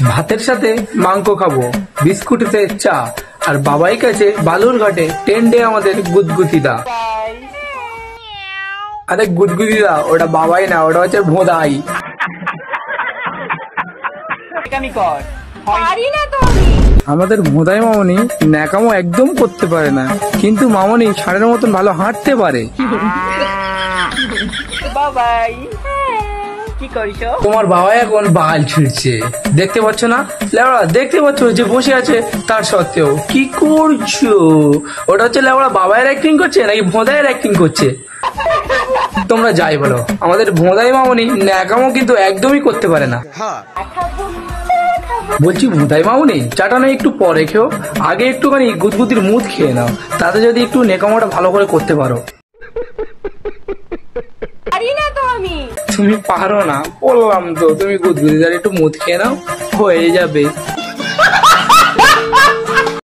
ভাতের সাথে মাংস খাবো, বিস্কুটেতে চা, আর বাবাই কাছে বালুরঘাটে টেন্ডে আমাদের গুদগুদিদা। আরে গুদগুদিদা ওটা বাবাই না, ওটা হচ্ছে ভোদাই। আমাদের ভোদাই মামনি ন্যাকামো একদম করতে পারে না, কিন্তু মামনি ষাঁড়ের মতন ভালো হাঁটতে পারে। বাবাই কি করিস? তোমার বাবা এখন বাল ছিঁড়ছে, দেখতে পাচ্ছ না? লেওড়া দেখতে পাচ্ছ যে বসে আছে, তার সত্ত্বেও কি করছো? ওটা হচ্ছে লেওড়া বাবাইয়ের অ্যাক্টিং করছে নাকি ভোদাইয়ের অ্যাক্টিং করছে? তোমরা যাই বলো, আমাদের ভোদাই মামনি ন্যাকামো কিন্তু একদমই করতে পারে না। বলছি ভোদাই মামনি, চাটা না একটু পরে খেও, আগে একটুখানি গুদগুদির মুদ খেয়ে নাও, তাতে যদি একটু নেকামোটা ভালো করে করতে পারো। তুমি পারো না বললাম তো, তুমি গুদগুদিদার একটু মুদ খেয়ে নাও, হয়ে যাবে।